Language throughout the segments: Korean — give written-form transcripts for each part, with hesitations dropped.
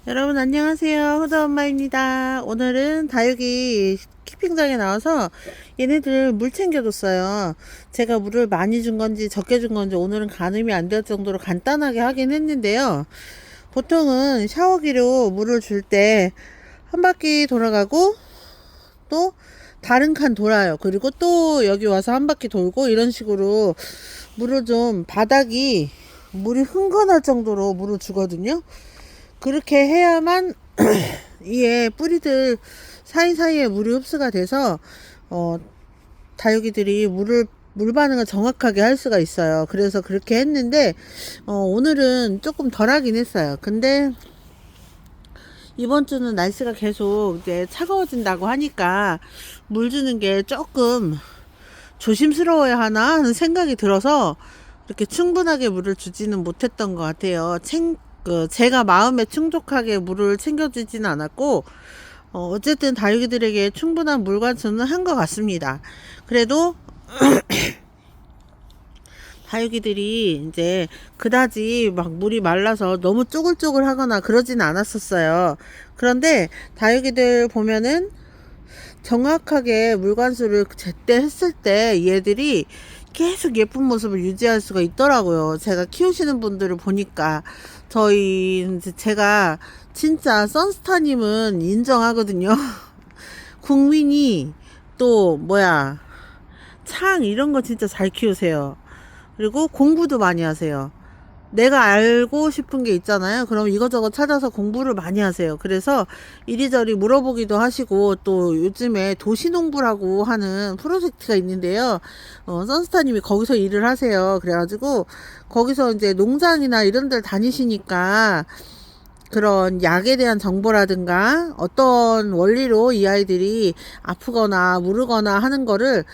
여러분 안녕하세요. 호다엄마입니다. 오늘은 다육이 키핑장에 나와서 얘네들 물 챙겨줬어요. 제가 물을 많이 준 건지 적게 준 건지 오늘은 가늠이 안 될 정도로 간단하게 하긴 했는데요. 보통은 샤워기로 물을 줄 때 한 바퀴 돌아가고 또 다른 칸 돌아요. 그리고 또 여기 와서 한 바퀴 돌고 이런 식으로 물을 좀 바닥이 물이 흥건할 정도로 물을 주거든요. 그렇게 해야만 이에 뿌리들 사이사이에 물이 흡수가 돼서 어, 다육이들이 물 반응을 정확하게 할 수가 있어요. 그래서 그렇게 했는데 오늘은 조금 덜 하긴 했어요. 근데 이번 주는 날씨가 계속 이제 차가워진다고 하니까 물 주는 게 조금 조심스러워야 하나 하는 생각이 들어서 이렇게 충분하게 물을 주지는 못했던 것 같아요. 제가 마음에 충족하게 물을 챙겨주지는 않았고, 어쨌든 다육이들에게 충분한 물 관수는 한 것 같습니다. 그래도 다육이들이 이제 그다지 막 물이 말라서 너무 쪼글쪼글 하거나 그러진 않았었어요. 그런데 다육이들 보면은 정확하게 물관수를 제때 했을 때 얘들이 계속 예쁜 모습을 유지할 수가 있더라고요. 제가 키우시는 분들을 보니까 제가 진짜 선스타님은 인정하거든요. 국민이 또 뭐야 창 이런 거 진짜 잘 키우세요. 그리고 공부도 많이 하세요. 내가 알고 싶은 게 있잖아요. 그럼 이것저것 찾아서 공부를 많이 하세요. 그래서 이리저리 물어보기도 하시고, 또 요즘에 도시농부라고 하는 프로젝트가 있는데요. 선스타님이 거기서 일을 하세요. 그래가지고 거기서 이제 농장이나 이런 데를 다니시니까 그런 약에 대한 정보라든가 어떤 원리로 이 아이들이 아프거나 무르거나 하는 거를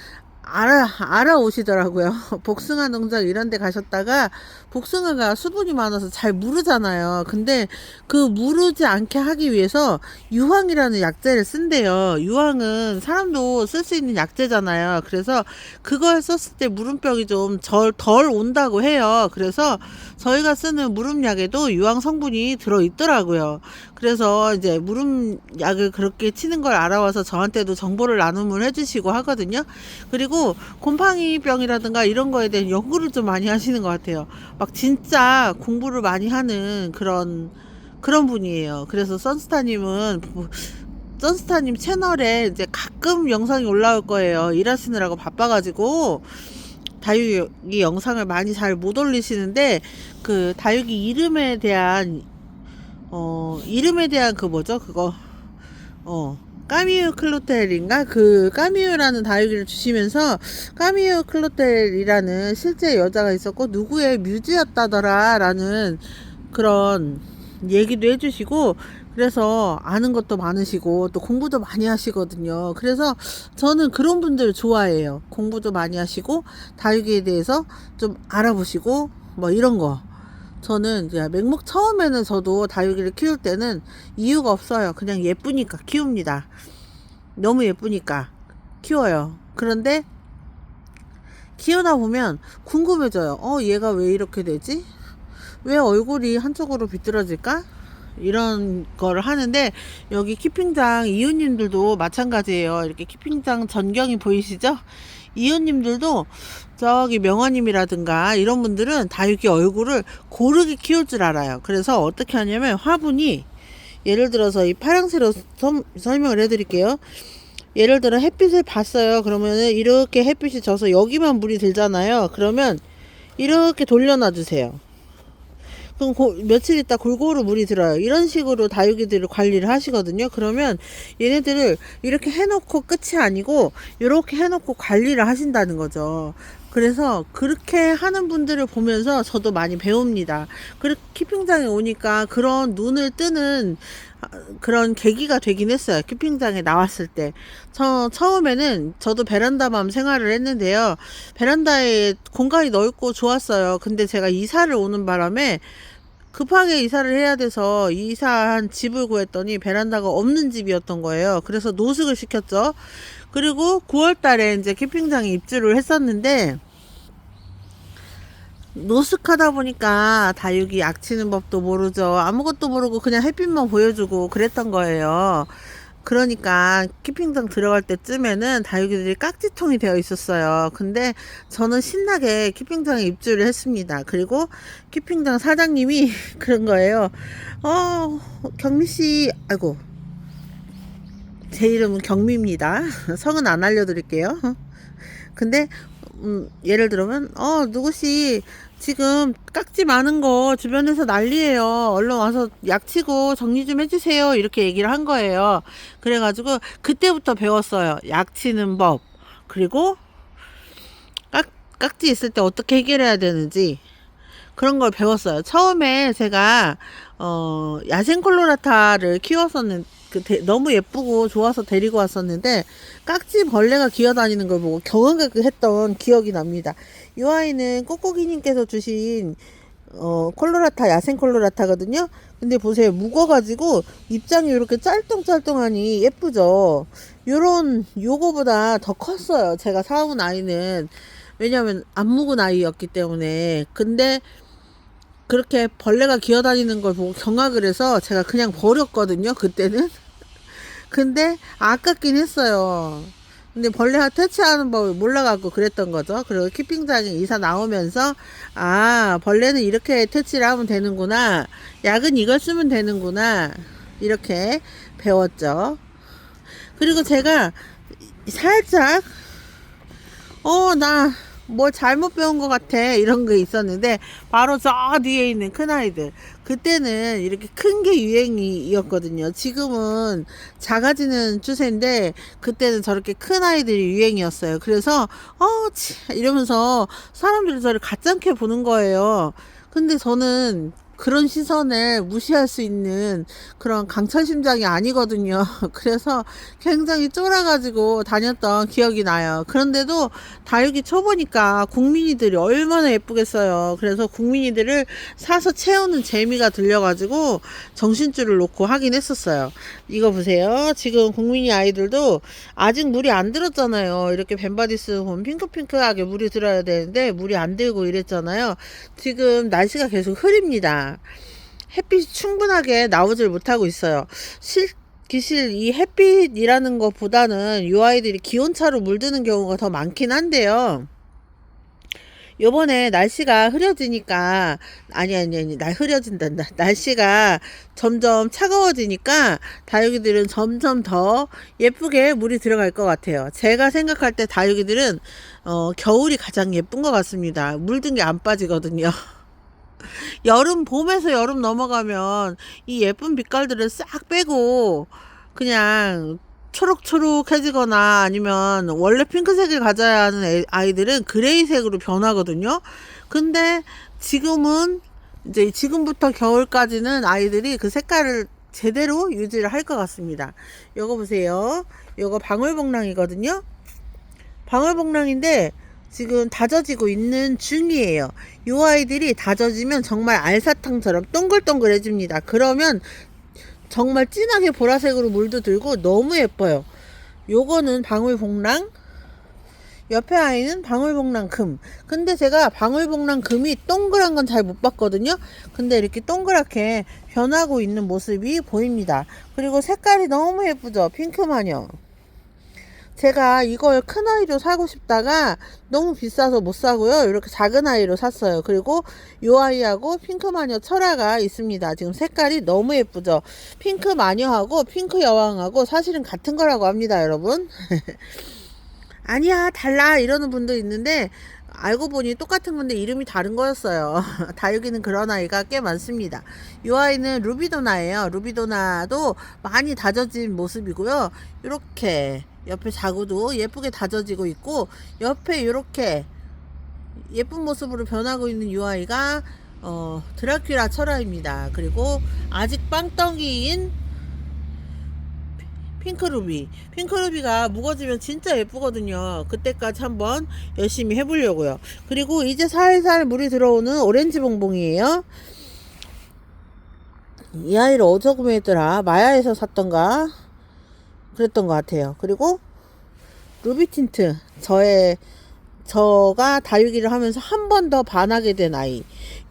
알아오시더라고요. 복숭아 농장 이런 데 가셨다가 복숭아가 수분이 많아서 잘 무르잖아요. 근데 그 무르지 않게 하기 위해서 유황이라는 약재를 쓴대요. 유황은 사람도 쓸 수 있는 약재잖아요. 그래서 그걸 썼을 때 무름병이 좀 덜 온다고 해요. 그래서 저희가 쓰는 무름약에도 유황 성분이 들어있더라고요. 그래서 이제 무름약을 그렇게 치는 걸 알아와서 저한테도 정보를 나눔을 해주시고 하거든요. 그리고 곰팡이병이라든가 이런 거에 대한 연구를 좀 많이 하시는 것 같아요. 막 진짜 공부를 많이 하는 그런 분이에요. 그래서 선스타님 채널에 이제 가끔 영상이 올라올 거예요. 일하시느라고 바빠가지고 다육이 영상을 많이 잘 못 올리시는데, 그 다육이 이름에 대한 그 뭐죠? 그거 까미유 클로텔인가? 그 까미유라는 다육이를 주시면서 까미유 클로텔이라는 실제 여자가 있었고 누구의 뮤즈였다더라 라는 그런 얘기도 해주시고, 그래서 아는 것도 많으시고 또 공부도 많이 하시거든요. 그래서 저는 그런 분들 좋아해요. 공부도 많이 하시고 다육이에 대해서 좀 알아보시고 뭐 이런 거. 저는 이제 처음에는 저도 다육이를 키울 때는 이유가 없어요. 그냥 예쁘니까 키웁니다. 너무 예쁘니까 키워요. 그런데 키우다 보면 궁금해져요. 얘가 왜 이렇게 되지? 왜 얼굴이 한쪽으로 비뚤어질까? 이런 거를 하는데, 여기 키핑장 이웃님들도 마찬가지예요. 이렇게 키핑장 전경이 보이시죠? 이웃님들도 저기 명화님이라든가 이런 분들은 다육이 얼굴을 고르게 키울 줄 알아요. 그래서 어떻게 하냐면 화분이, 예를 들어서 이 파랑새로 설명을 해드릴게요. 예를 들어 햇빛을 봤어요. 그러면은 이렇게 햇빛이 져서 여기만 물이 들잖아요. 그러면 이렇게 돌려놔 주세요. 그럼 며칠 있다 골고루 물이 들어요. 이런 식으로 다육이들을 관리를 하시거든요. 그러면 얘네들을 이렇게 해놓고 끝이 아니고 이렇게 해놓고 관리를 하신다는 거죠. 그래서 그렇게 하는 분들을 보면서 저도 많이 배웁니다. 키핑장에 오니까 그런 눈을 뜨는 그런 계기가 되긴 했어요. 키핑장에 나왔을 때. 처음에는 저도 베란다맘 생활을 했는데요. 베란다에 공간이 넓고 좋았어요. 근데 제가 이사를 오는 바람에 급하게 이사를 해야 돼서 이사한 집을 구했더니 베란다가 없는 집이었던 거예요. 그래서 노숙을 시켰죠. 그리고 9월 달에 이제 캠핑장에 입주를 했었는데, 노숙하다 보니까 다육이 약치는 법도 모르죠. 아무것도 모르고 그냥 햇빛만 보여주고 그랬던 거예요. 그러니까 키핑장 들어갈 때쯤에는 다육이들이 깍지통이 되어 있었어요. 근데 저는 신나게 키핑장에 입주를 했습니다. 그리고 키핑장 사장님이 그런 거예요. 경미씨, 아이고, 제 이름은 경미입니다. 성은 안 알려드릴게요. 근데 예를 들면 누구씨 지금 깍지 많은 거 주변에서 난리예요. 얼른 와서 약치고 정리 좀 해주세요. 이렇게 얘기를 한 거예요. 그래가지고 그때부터 배웠어요. 약치는 법. 그리고 깍지 있을 때 어떻게 해결해야 되는지 그런 걸 배웠어요. 처음에 제가 야생 콜로라타를 키웠었는 너무 예쁘고 좋아서 데리고 왔었는데 깍지 벌레가 기어다니는 걸 보고 경악했던 기억이 납니다. 이 아이는 꼬꼬기님께서 주신 콜로라타, 야생 콜로라타거든요. 근데 보세요, 묵어가지고 입장이 이렇게 짤뚱짤뚱하니 예쁘죠. 요거보다 더 컸어요. 제가 사온 아이는. 왜냐면 안 묵은 아이였기 때문에. 근데 그렇게 벌레가 기어다니는 걸 보고 경악을 해서 제가 그냥 버렸거든요, 그때는. 근데 아깝긴 했어요. 근데 벌레가 퇴치하는 법을 몰라갖고 그랬던 거죠. 그리고 키핑장에 이사 나오면서 벌레는 이렇게 퇴치를 하면 되는구나, 약은 이걸 쓰면 되는구나, 이렇게 배웠죠. 그리고 제가 살짝 나 뭐 잘못 배운 것 같아 이런 게 있었는데, 바로 저 뒤에 있는 큰 아이들, 그때는 이렇게 큰 게 유행이었거든요. 지금은 작아지는 추세인데 그때는 저렇게 큰 아이들이 유행이었어요. 그래서 이러면서 사람들이 저를 가짠게 보는 거예요. 근데 저는 그런 시선을 무시할 수 있는 그런 강철 심장이 아니거든요. 그래서 굉장히 쫄아가지고 다녔던 기억이 나요. 그런데도 다육이 쳐보니까 국민이들이 얼마나 예쁘겠어요. 그래서 국민이들을 사서 채우는 재미가 들려가지고 정신줄을 놓고 하긴 했었어요. 이거 보세요. 지금 국민이 아이들도 아직 물이 안 들었잖아요. 이렇게 벤바디스 보면 핑크핑크하게 물이 들어야 되는데 물이 안 들고 이랬잖아요. 지금 날씨가 계속 흐립니다. 햇빛이 충분하게 나오질 못하고 있어요. 기실 이 햇빛이라는 것보다는 이 아이들이 기온차로 물드는 경우가 더 많긴 한데요. 요번에 날씨가 흐려지니까, 흐려진단다. 날씨가 점점 차가워지니까 다육이들은 점점 더 예쁘게 물이 들어갈 것 같아요. 제가 생각할 때 다육이들은 겨울이 가장 예쁜 것 같습니다. 물든 게 안 빠지거든요. 봄에서 여름 넘어가면 이 예쁜 빛깔들을 싹 빼고 그냥 초록초록해지거나 아니면 원래 핑크색을 가져야 하는 아이들은 그레이색으로 변하거든요. 근데 지금은 이제 지금부터 겨울까지는 아이들이 그 색깔을 제대로 유지를 할 것 같습니다. 요거 보세요. 요거 방울복랑이거든요. 방울복랑인데 지금 다져지고 있는 중이에요. 이 아이들이 다져지면 정말 알사탕처럼 동글동글해집니다. 그러면 정말 진하게 보라색으로 물도 들고 너무 예뻐요. 요거는 방울복랑, 옆에 아이는 방울복랑 금. 근데 제가 방울복랑 금이 동그란 건 잘 못 봤거든요. 근데 이렇게 동그랗게 변하고 있는 모습이 보입니다. 그리고 색깔이 너무 예쁘죠. 핑크마녀. 제가 이걸 큰 아이로 사고 싶다가 너무 비싸서 못 사고요. 이렇게 작은 아이로 샀어요. 그리고 이 아이하고 핑크마녀 철화가 있습니다. 지금 색깔이 너무 예쁘죠. 핑크마녀하고 핑크 여왕하고 사실은 같은 거라고 합니다, 여러분. 아니야, 달라 이러는 분도 있는데 알고 보니 똑같은 건데 이름이 다른 거였어요. 다육이는 그런 아이가 꽤 많습니다. 이 아이는 루비도나예요. 루비도나도 많이 다져진 모습이고요. 이렇게 옆에 자구도 예쁘게 다져지고 있고, 옆에 이렇게 예쁜 모습으로 변하고 있는 이 아이가 드라큘라 철화입니다. 그리고 아직 빵떡이인 핑크루비가 묵어지면 진짜 예쁘거든요. 그때까지 한번 열심히 해보려고요. 그리고 이제 살살 물이 들어오는 오렌지 봉봉이에요. 이 아이를 어디서 구매했더라? 마야에서 샀던가 그랬던 것 같아요. 그리고 루비 틴트, 저의 저가 다육이를 하면서 한 번 더 반하게 된 아이.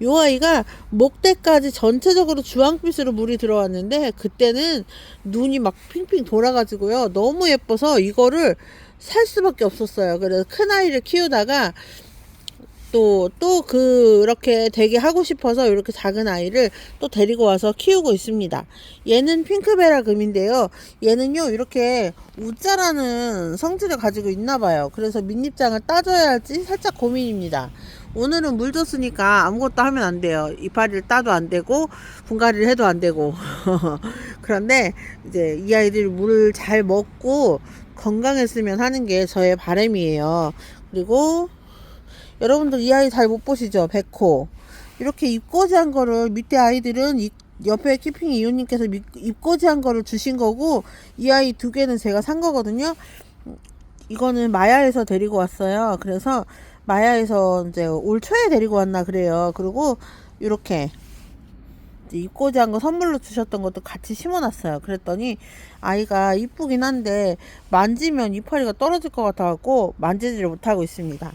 요 아이가 목대까지 전체적으로 주황빛으로 물이 들어왔는데 그때는 눈이 막 핑핑 돌아가지고요. 너무 예뻐서 이거를 살 수밖에 없었어요. 그래서 큰 아이를 키우다가 또 그렇게 되게 하고 싶어서 이렇게 작은 아이를 또 데리고 와서 키우고 있습니다. 얘는 핑크베라 금인데요. 얘는요 이렇게 우짜라는 성질을 가지고 있나 봐요. 그래서 밑잎장을 따줘야 할지 살짝 고민입니다. 오늘은 물 줬으니까 아무것도 하면 안 돼요. 이파리를 따도 안 되고 분갈이를 해도 안 되고 그런데 이제 이 아이들이 물을 잘 먹고 건강했으면 하는 게 저의 바람이에요. 그리고 여러분들 이 아이 잘 못 보시죠? 백호. 이렇게 입꼬지한 거를 밑에 아이들은 옆에 키핑 이웃님께서 입꼬지한 거를 주신 거고 이 아이 두 개는 제가 산 거거든요. 이거는 마야에서 데리고 왔어요. 그래서 마야에서 이제 올 초에 데리고 왔나 그래요. 그리고 이렇게 입꼬지한 거 선물로 주셨던 것도 같이 심어놨어요. 그랬더니 아이가 이쁘긴 한데 만지면 이파리가 떨어질 것 같아갖고 만지지를 못하고 있습니다.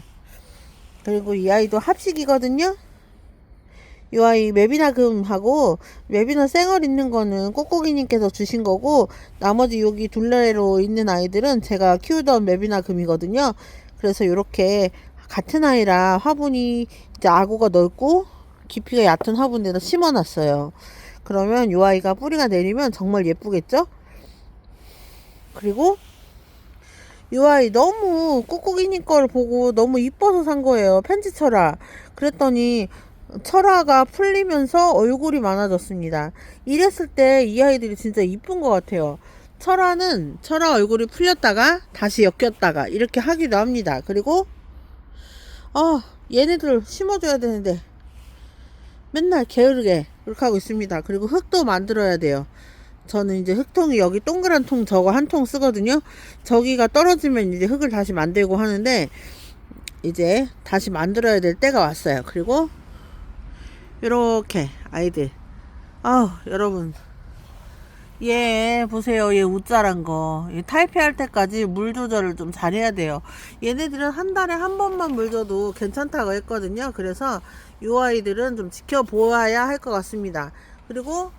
그리고 이 아이도 합식이거든요. 이 아이 메비나금하고 메비나 쌩얼 있는 거는 꼬꼬기님께서 주신 거고 나머지 여기 둘레로 있는 아이들은 제가 키우던 메비나금이거든요. 그래서 이렇게 같은 아이라 화분이 이제 아구가 넓고 깊이가 얕은 화분에다 심어놨어요. 그러면 이 아이가 뿌리가 내리면 정말 예쁘겠죠? 그리고 이 아이 너무 꾹꾹이니 거를 보고 너무 이뻐서 산 거예요. 편지 철화. 그랬더니 철화가 풀리면서 얼굴이 많아졌습니다. 이랬을 때 이 아이들이 진짜 이쁜 것 같아요. 철화는 철화 얼굴이 풀렸다가 다시 엮였다가 이렇게 하기도 합니다. 그리고 얘네들 심어줘야 되는데 맨날 게으르게 그렇게 하고 있습니다. 그리고 흙도 만들어야 돼요. 저는 이제 흙통이 여기 동그란 통 저거 한 통 쓰거든요. 저기가 떨어지면 이제 흙을 다시 만들고 하는데 이제 다시 만들어야 될 때가 왔어요. 그리고 이렇게 아이들 여러분 얘 보세요. 얘 우짜란 거. 얘 탈피할 때까지 물 조절을 좀 잘해야 돼요. 얘네들은 한 달에 한 번만 물 줘도 괜찮다고 했거든요. 그래서 이 아이들은 좀 지켜보아야 할 것 같습니다. 그리고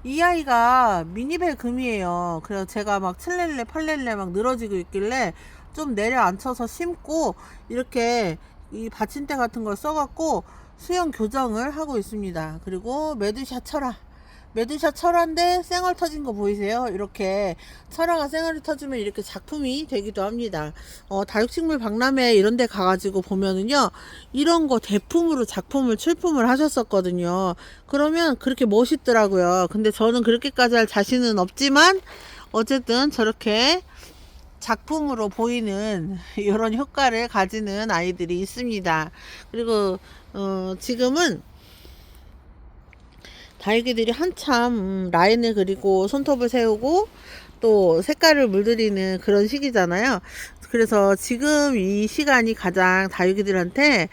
이 아이가 미니벨 금이에요. 그래서 제가 막 7렐레 8렐레 막 늘어지고 있길래 좀 내려앉혀서 심고 이렇게 이 받침대 같은 걸 써갖고 수영 교정을 하고 있습니다. 그리고 메두샤 철화. 메두샤 철화인데 쌩얼 터진 거 보이세요? 이렇게 철화가 쌩얼이 터지면 이렇게 작품이 되기도 합니다. 다육식물 박람회 이런 데 가가지고 보면은요 이런 거 대품으로 작품을 출품을 하셨었거든요. 그러면 그렇게 멋있더라고요. 근데 저는 그렇게까지 할 자신은 없지만 어쨌든 저렇게 작품으로 보이는 이런 효과를 가지는 아이들이 있습니다. 그리고 지금은 다육이들이 한참 라인을 그리고 손톱을 세우고 또 색깔을 물들이는 그런 시기잖아요. 그래서 지금 이 시간이 가장 다육이들한테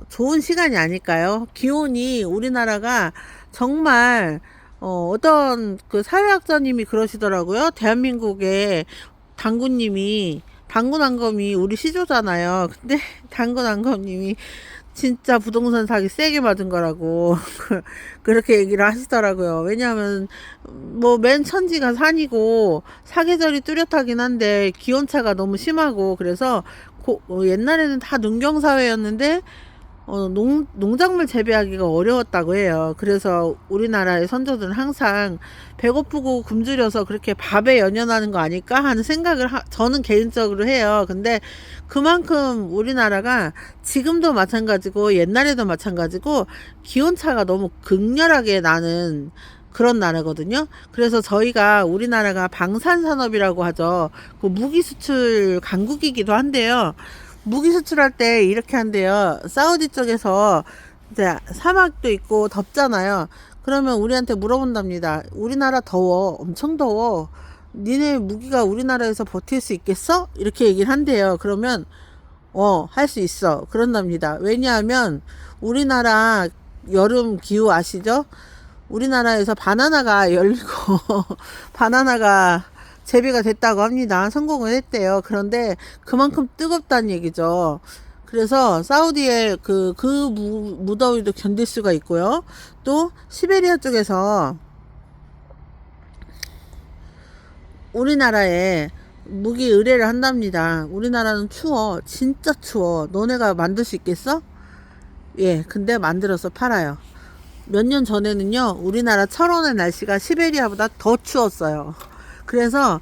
좋은 시간이 아닐까요? 기온이 우리나라가 정말 어떤 그 사회학자님이 그러시더라고요. 대한민국의 당구님이 당구난검이 우리 시조잖아요. 근데 당구난검님이 진짜 부동산 사기 세게 맞은 거라고 그렇게 얘기를 하시더라고요. 왜냐하면 뭐 맨 천지가 산이고 사계절이 뚜렷하긴 한데 기온차가 너무 심하고 그래서 옛날에는 다 농경사회였는데 농작물 재배하기가 어려웠다고 해요. 그래서 우리나라의 선조들은 항상 배고프고 굶주려서 그렇게 밥에 연연하는 거 아닐까 하는 생각을 저는 개인적으로 해요. 근데 그만큼 우리나라가 지금도 마찬가지고 옛날에도 마찬가지고 기온차가 너무 극렬하게 나는 그런 나라거든요. 그래서 저희가 우리나라가 방산산업이라고 하죠. 그 무기 수출 강국이기도 한데요. 무기 수출할 때 이렇게 한대요. 사우디 쪽에서 이제 사막도 있고 덥잖아요. 그러면 우리한테 물어본답니다. 우리나라 더워. 엄청 더워. 니네 무기가 우리나라에서 버틸 수 있겠어? 이렇게 얘기를 한대요. 그러면 할 수 있어. 그런답니다. 왜냐하면 우리나라 여름 기후 아시죠? 우리나라에서 바나나가 열리고 바나나가 재배가 됐다고 합니다. 성공을 했대요. 그런데 그만큼 뜨겁다는 얘기죠. 그래서 사우디의 그 무더위도 견딜 수가 있고요. 또 시베리아 쪽에서 우리나라에 무기 의뢰를 한답니다. 우리나라는 추워. 진짜 추워. 너네가 만들 수 있겠어? 예, 근데 만들어서 팔아요. 몇 년 전에는요, 우리나라 철원의 날씨가 시베리아보다 더 추웠어요. 그래서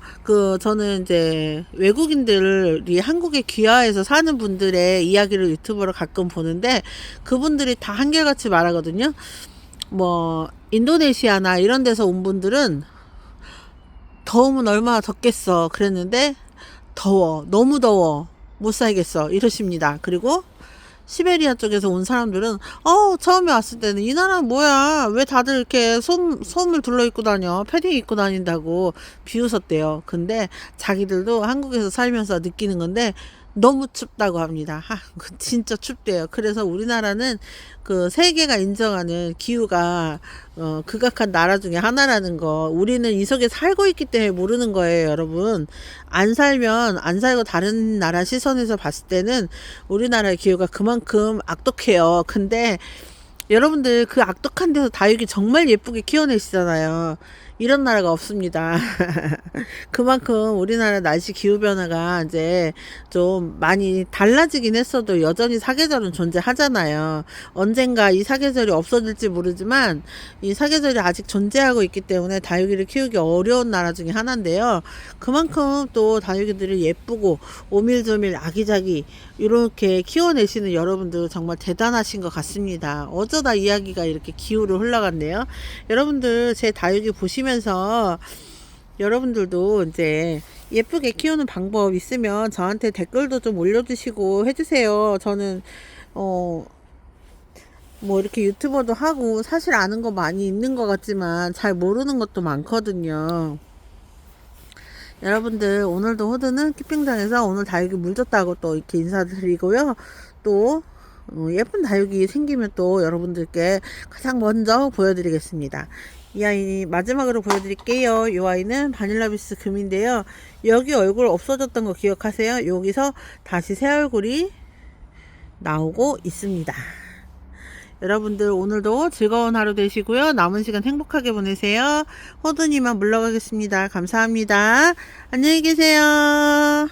저는 이제 외국인들이 한국에 귀화해서 사는 분들의 이야기를 유튜브로 가끔 보는데, 그분들이 다 한결같이 말하거든요. 뭐 인도네시아나 이런 데서 온 분들은 더우면 얼마나 덥겠어 그랬는데, 더워, 너무 더워, 못 살겠어 이러십니다. 그리고 시베리아 쪽에서 온 사람들은 처음에 왔을 때는 이 나라 뭐야, 왜 다들 이렇게 솜을 둘러 입고 다녀, 패딩 입고 다닌다고 비웃었대요. 근데 자기들도 한국에서 살면서 느끼는 건데 너무 춥다고 합니다. 진짜 춥대요. 그래서 우리나라는 세계가 인정하는 기후가 극악한 나라 중에 하나라는 거, 우리는 이 속에 살고 있기 때문에 모르는 거예요, 여러분. 안 살면 안 살고 다른 나라 시선에서 봤을 때는 우리나라의 기후가 그만큼 악독해요. 근데 여러분들 그 악독한 데서 다육이 정말 예쁘게 키워내시잖아요. 이런 나라가 없습니다. 그만큼 우리나라 날씨 기후변화가 이제 좀 많이 달라지긴 했어도 여전히 사계절은 존재하잖아요. 언젠가 이 사계절이 없어질지 모르지만 이 사계절이 아직 존재하고 있기 때문에 다육이를 키우기 어려운 나라 중에 하나인데요. 그만큼 또 다육이들이 예쁘고 오밀조밀 아기자기 이렇게 키워내시는 여러분들 정말 대단하신 것 같습니다. 어쩌다 이야기가 이렇게 기후로 흘러갔네요. 여러분들 제 다육이 보시면서 여러분들도 이제 예쁘게 키우는 방법 있으면 저한테 댓글도 좀 올려주시고 해주세요. 저는 뭐 이렇게 유튜버도 하고 사실 아는 거 많이 있는 것 같지만 잘 모르는 것도 많거든요. 여러분들 오늘도 호드는 키핑장에서 오늘 다육이 물 줬다고 또 이렇게 인사드리고요. 또 예쁜 다육이 생기면 또 여러분들께 가장 먼저 보여드리겠습니다. 이 아이 마지막으로 보여드릴게요. 이 아이는 바닐라비스 금인데요. 여기 얼굴 없어졌던 거 기억하세요? 여기서 다시 새 얼굴이 나오고 있습니다. 여러분들 오늘도 즐거운 하루 되시고요. 남은 시간 행복하게 보내세요. 호두님만 물러가겠습니다. 감사합니다. 안녕히 계세요.